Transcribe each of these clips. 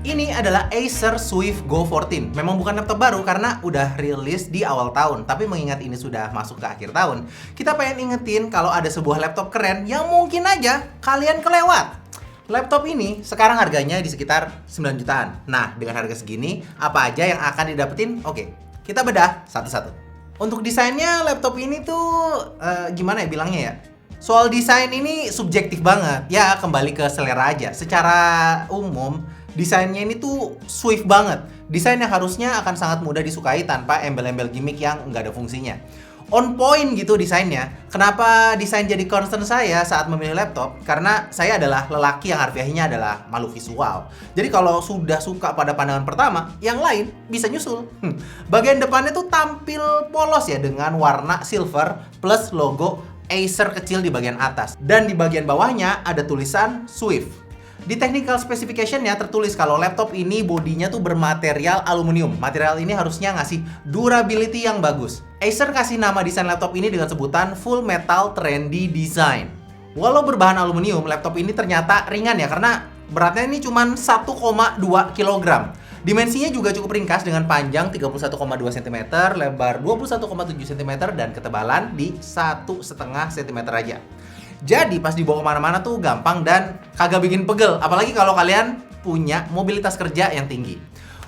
Ini adalah Acer Swift Go 14. Memang bukan laptop baru karena udah rilis di awal tahun. Tapi mengingat ini sudah masuk ke akhir tahun, kita pengen ingetin kalau ada sebuah laptop keren yang mungkin aja kalian kelewat. Laptop ini sekarang harganya di sekitar 9 jutaan. Nah, dengan harga segini, apa aja yang akan didapetin? Oke, kita bedah satu-satu. Untuk desainnya, laptop ini tuh gimana ya bilangnya ya? Soal desain ini subjektif banget. Ya, kembali ke selera aja. Secara umum, desainnya ini tuh Swift banget. Desain yang harusnya akan sangat mudah disukai tanpa embel-embel gimmick yang nggak ada fungsinya. On point gitu desainnya. Kenapa desain jadi concern saya saat memilih laptop? Karena saya adalah lelaki yang harfiahnya adalah makhluk visual. Jadi kalau sudah suka pada pandangan pertama, yang lain bisa nyusul. Bagian depannya tuh tampil polos ya dengan warna silver plus logo Acer kecil di bagian atas. Dan di bagian bawahnya ada tulisan Swift. Di technical specification-nya tertulis kalau laptop ini bodinya tuh bermaterial aluminium. Material ini harusnya ngasih durability yang bagus. Acer kasih nama desain laptop ini dengan sebutan Full Metal Trendy Design. Walau berbahan aluminium, laptop ini ternyata ringan ya karena beratnya ini cuma 1,2 kg. Dimensinya juga cukup ringkas dengan panjang 31,2 cm, lebar 21,7 cm, dan ketebalan di 1,5 cm aja. Jadi pas dibawa kemana-mana tuh gampang dan kagak bikin pegel. Apalagi kalau kalian punya mobilitas kerja yang tinggi.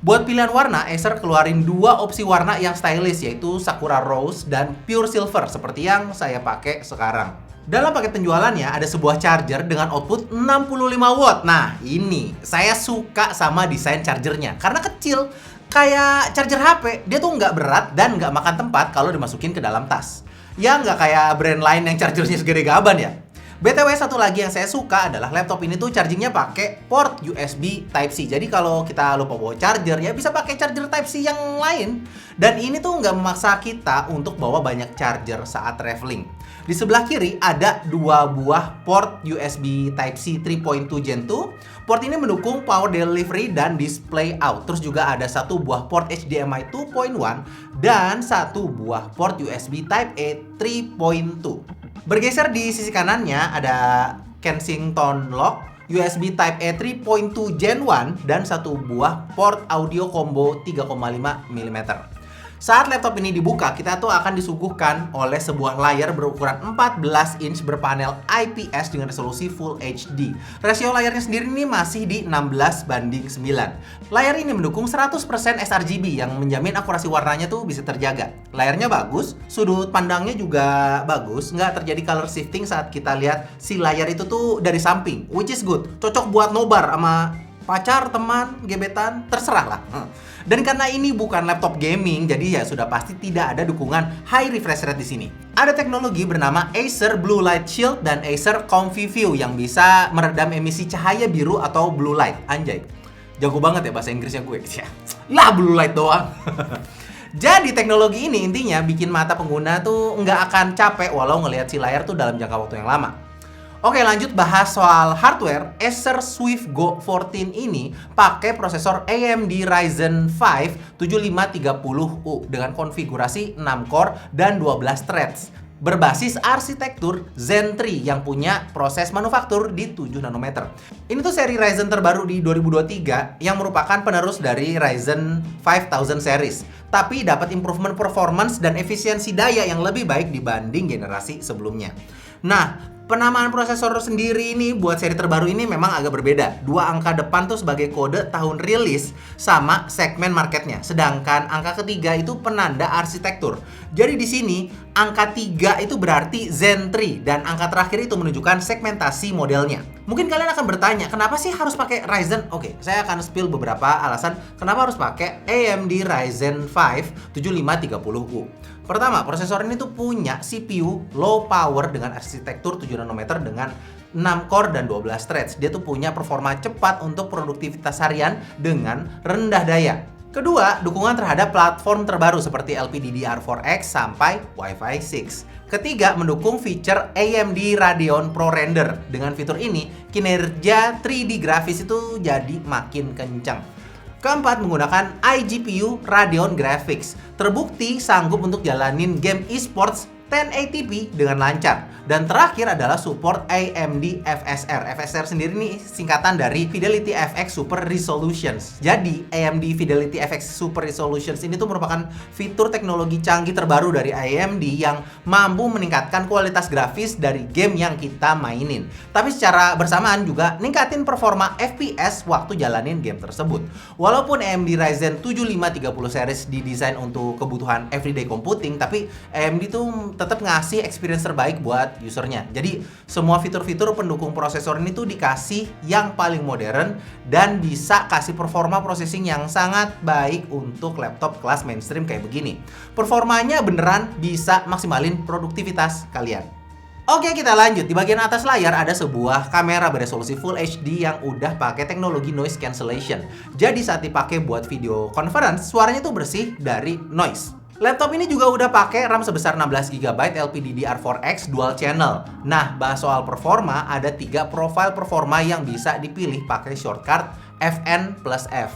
Buat pilihan warna, Acer keluarin dua opsi warna yang stylish, yaitu Sakura Rose dan Pure Silver seperti yang saya pakai sekarang. Dalam paket penjualannya ada sebuah charger dengan output 65 watt. Nah ini, saya suka sama desain chargernya karena kecil. Kayak charger HP, dia tuh nggak berat dan nggak makan tempat kalau dimasukin ke dalam tas. Ya nggak kayak brand lain yang chargernya segede gaban ya. BTW satu lagi yang saya suka adalah laptop ini tuh chargingnya pakai port USB Type-C. Jadi kalau kita lupa bawa charger ya bisa pakai charger Type-C yang lain. Dan ini tuh nggak memaksa kita untuk bawa banyak charger saat traveling. Di sebelah kiri ada dua buah port USB Type-C 3.2 Gen 2. Port ini mendukung power delivery dan display out. Terus juga ada satu buah port HDMI 2.1 dan satu buah port USB Type-A 3.2. Bergeser di sisi kanannya ada Kensington lock, USB Type-A 3.2 Gen 1, dan satu buah port audio combo 3,5 mm. Saat laptop ini dibuka, kita tuh akan disuguhkan oleh sebuah layar berukuran 14 inch berpanel IPS dengan resolusi Full HD. Rasio layarnya sendiri ini masih di 16:9. Layar ini mendukung 100% sRGB yang menjamin akurasi warnanya tuh bisa terjaga. Layarnya bagus, sudut pandangnya juga bagus, nggak terjadi color shifting saat kita lihat si layar itu tuh dari samping, which is good. Cocok buat nobar sama pacar, teman, gebetan, terserah lah. Dan karena ini bukan laptop gaming, jadi ya sudah pasti tidak ada dukungan high refresh rate di sini. Ada teknologi bernama Acer Blue Light Shield dan Acer Comfy View yang bisa meredam emisi cahaya biru atau blue light. Anjay, jago banget ya bahasa Inggrisnya gue. Lah blue light doang. Jadi teknologi ini intinya bikin mata pengguna tuh nggak akan capek walau ngelihat si layar tuh dalam jangka waktu yang lama. Oke, lanjut bahas soal hardware. Acer Swift Go 14 ini pakai prosesor AMD Ryzen 5 7530U dengan konfigurasi 6 core dan 12 threads. Berbasis arsitektur Zen 3 yang punya proses manufaktur di 7 nanometer. Ini tuh seri Ryzen terbaru di 2023 yang merupakan penerus dari Ryzen 5000 series. Tapi dapat improvement performance dan efisiensi daya yang lebih baik dibanding generasi sebelumnya. Nah, penamaan prosesor sendiri ini buat seri terbaru ini memang agak berbeda. Dua angka depan tuh sebagai kode tahun rilis sama segmen marketnya. Sedangkan angka ketiga itu penanda arsitektur. Jadi di sini angka 3 itu berarti Zen 3 dan angka terakhir itu menunjukkan segmentasi modelnya. Mungkin kalian akan bertanya, kenapa sih harus pakai Ryzen? Oke, saya akan spill beberapa alasan kenapa harus pakai AMD Ryzen 5 7530U. Pertama, prosesor ini tuh punya CPU low power dengan arsitektur 7 nanometer dengan 6 core dan 12 threads. Dia tuh punya performa cepat untuk produktivitas harian dengan rendah daya. Kedua, dukungan terhadap platform terbaru seperti LPDDR4X sampai Wi-Fi 6. Ketiga, mendukung fitur AMD Radeon Pro Render. Dengan fitur ini, kinerja 3D grafis itu jadi makin kencang. Keempat, menggunakan iGPU Radeon Graphics. Terbukti sanggup untuk jalanin game esports 1080p dengan lancar. Dan terakhir adalah support AMD FSR. FSR sendiri nih singkatan dari Fidelity FX Super Resolutions. Jadi AMD Fidelity FX Super Resolutions ini tuh merupakan fitur teknologi canggih terbaru dari AMD yang mampu meningkatkan kualitas grafis dari game yang kita mainin. Tapi secara bersamaan juga ningkatin performa FPS waktu jalanin game tersebut. Walaupun AMD Ryzen 7530 series didesain untuk kebutuhan everyday computing, tapi AMD tuh tetap ngasih experience terbaik buat usernya. Jadi semua fitur-fitur pendukung prosesor ini tuh dikasih yang paling modern dan bisa kasih performa processing yang sangat baik untuk laptop kelas mainstream kayak begini. Performanya beneran bisa maksimalin produktivitas kalian. Oke, kita lanjut. Di bagian atas layar ada sebuah kamera beresolusi Full HD yang udah pakai teknologi noise cancellation. Jadi saat dipakai buat video conference, suaranya tuh bersih dari noise. Laptop ini juga udah pakai RAM sebesar 16GB LPDDR4X dual channel. Nah, bahas soal performa, ada 3 profile performa yang bisa dipilih pakai shortcut Fn+F.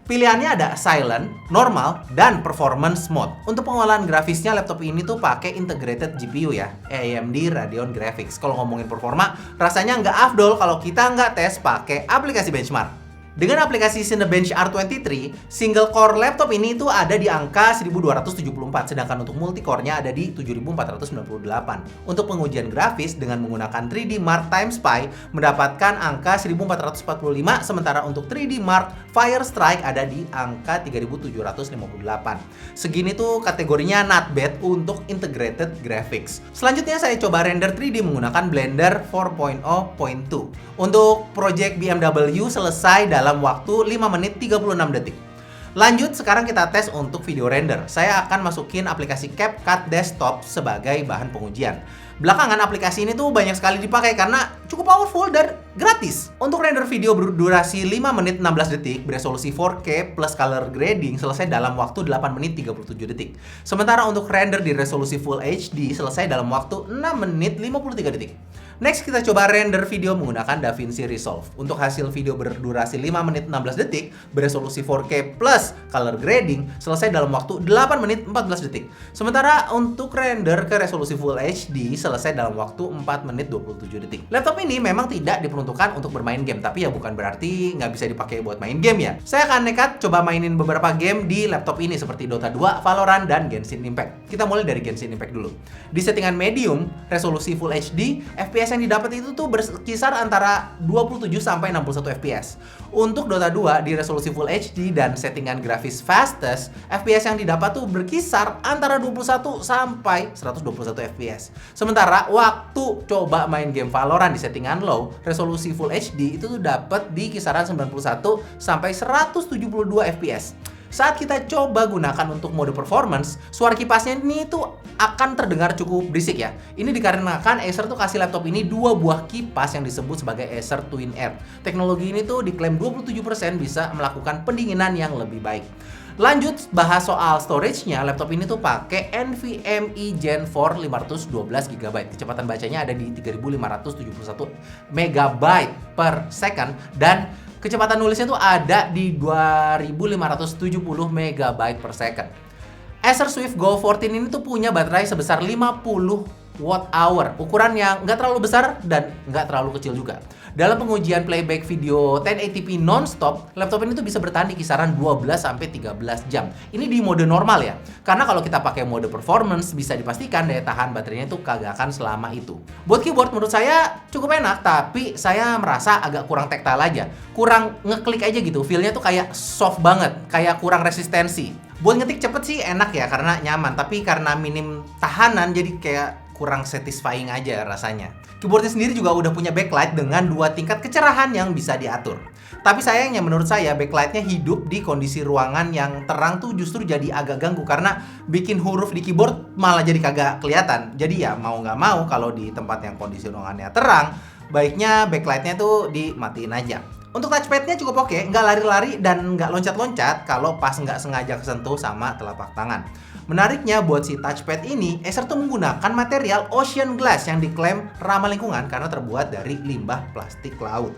Pilihannya ada silent, normal, dan performance mode. Untuk pengolahan grafisnya, laptop ini tuh pakai integrated GPU ya, AMD Radeon Graphics. Kalau ngomongin performa, rasanya nggak afdol kalau kita nggak tes pakai aplikasi benchmark. Dengan aplikasi Cinebench R23, single core laptop ini tuh ada di angka 1274, sedangkan untuk multicore-nya ada di 7498. Untuk pengujian grafis dengan menggunakan 3D Mark Time Spy mendapatkan angka 1445, sementara untuk 3D Mark Firestrike ada di angka 3758. Segini tuh kategorinya not bad untuk integrated graphics. Selanjutnya saya coba render 3D menggunakan Blender 4.0.2. Untuk project BMW selesai dalam waktu 5 menit 36 detik. Lanjut, sekarang kita tes untuk video render. Saya akan masukin aplikasi CapCut Desktop sebagai bahan pengujian. Belakangan aplikasi ini tuh banyak sekali dipakai karena cukup powerful dan gratis. Untuk render video berdurasi 5 menit 16 detik, beresolusi 4K plus color grading selesai dalam waktu 8 menit 37 detik. Sementara untuk render di resolusi Full HD selesai dalam waktu 6 menit 53 detik. Next, kita coba render video menggunakan DaVinci Resolve. Untuk hasil video berdurasi 5 menit 16 detik, beresolusi 4K plus color grading, selesai dalam waktu 8 menit 14 detik. Sementara untuk render ke resolusi Full HD, selesai dalam waktu 4 menit 27 detik. Laptop ini memang tidak diperuntukkan untuk bermain game, tapi ya bukan berarti nggak bisa dipakai buat main game ya. Saya akan nekat coba mainin beberapa game di laptop ini seperti Dota 2, Valorant, dan Genshin Impact. Kita mulai dari Genshin Impact dulu. Di settingan medium, resolusi Full HD, FPS yang didapat itu tuh berkisar antara 27 sampai 61 fps. Untuk Dota 2 di resolusi Full HD dan settingan grafis fastest, FPS yang didapat tuh berkisar antara 21 sampai 121 fps. Sementara waktu coba main game Valorant di settingan low, resolusi Full HD itu tuh dapat di kisaran 91 sampai 172 fps. Saat kita coba gunakan untuk mode performance, suara kipasnya ini tuh akan terdengar cukup berisik ya. Ini dikarenakan Acer tuh kasih laptop ini 2 buah kipas yang disebut sebagai Acer Twin Air. Teknologi ini tuh diklaim 27% bisa melakukan pendinginan yang lebih baik. Lanjut bahas soal storage-nya, laptop ini tuh pakai NVMe Gen 4 512GB. Kecepatan bacanya ada di 3571 MB per second dan kecepatan nulisnya tuh ada di 2570 MB per second. Acer Swift Go 14 ini tuh punya baterai sebesar 50 Wh, ukuran yang nggak terlalu besar dan nggak terlalu kecil juga. Dalam pengujian playback video 1080p non-stop, laptop ini tuh bisa bertahan di kisaran 12-13 jam. Ini di mode normal ya, karena kalau kita pakai mode performance, bisa dipastikan daya tahan baterainya tuh kagak akan selama itu. Buat keyboard menurut saya cukup enak, tapi saya merasa agak kurang tactile aja. Kurang ngeklik aja gitu, feel-nya tuh kayak soft banget, kayak kurang resistensi. Buat ngetik cepet sih enak ya, karena nyaman, tapi karena minim tahanan, jadi kayak kurang satisfying aja rasanya. Keyboardnya sendiri juga udah punya backlight dengan 2 tingkat kecerahan yang bisa diatur. Tapi sayangnya menurut saya backlightnya hidup di kondisi ruangan yang terang tuh justru jadi agak ganggu karena bikin huruf di keyboard malah jadi kagak kelihatan. Jadi ya mau nggak mau kalau di tempat yang kondisi ruangannya terang, baiknya backlightnya tuh dimatiin aja. Untuk touchpadnya cukup oke, nggak lari-lari dan nggak loncat-loncat kalau pas nggak sengaja kesentuh sama telapak tangan. Menariknya buat si touchpad ini, Acer tuh menggunakan material Ocean Glass yang diklaim ramah lingkungan karena terbuat dari limbah plastik laut.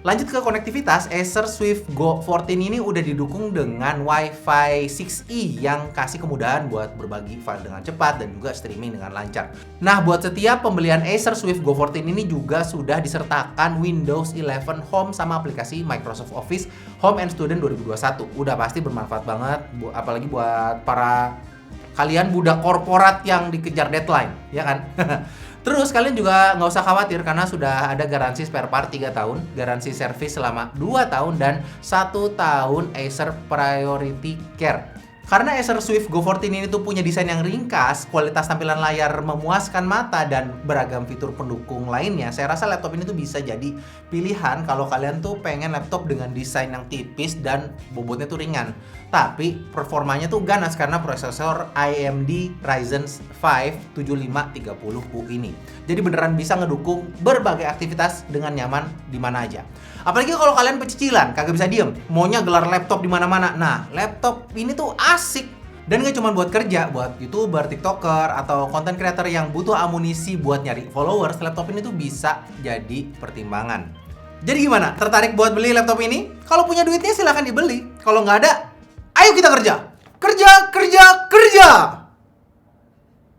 Lanjut ke konektivitas, Acer Swift Go 14 ini udah didukung dengan Wi-Fi 6E yang kasih kemudahan buat berbagi file dengan cepat dan juga streaming dengan lancar. Nah, buat setiap pembelian Acer Swift Go 14 ini juga sudah disertakan Windows 11 Home sama aplikasi Microsoft Office Home and Student 2021. Udah pasti bermanfaat banget, apalagi buat para kalian budak korporat yang dikejar deadline, ya kan? Terus kalian juga nggak usah khawatir karena sudah ada garansi spare part 3 tahun, garansi servis selama 2 tahun, dan 1 tahun Acer Priority Care. Karena Acer Swift Go 14 ini tuh punya desain yang ringkas, kualitas tampilan layar memuaskan mata, dan beragam fitur pendukung lainnya, saya rasa laptop ini tuh bisa jadi pilihan kalau kalian tuh pengen laptop dengan desain yang tipis dan bobotnya tuh ringan. Tapi performanya tuh ganas karena prosesor AMD Ryzen 5 7530U ini. Jadi beneran bisa ngedukung berbagai aktivitas dengan nyaman di mana aja. Apalagi kalau kalian pecicilan, kagak bisa diem, maunya gelar laptop di mana-mana. Nah, laptop ini tuh asik. Dan gak cuma buat kerja, buat YouTuber, TikToker, atau content creator yang butuh amunisi buat nyari followers, laptop ini tuh bisa jadi pertimbangan. Jadi gimana? Tertarik buat beli laptop ini? Kalau punya duitnya silahkan dibeli. Kalau nggak ada, ayo kita kerja! Kerja, kerja, kerja!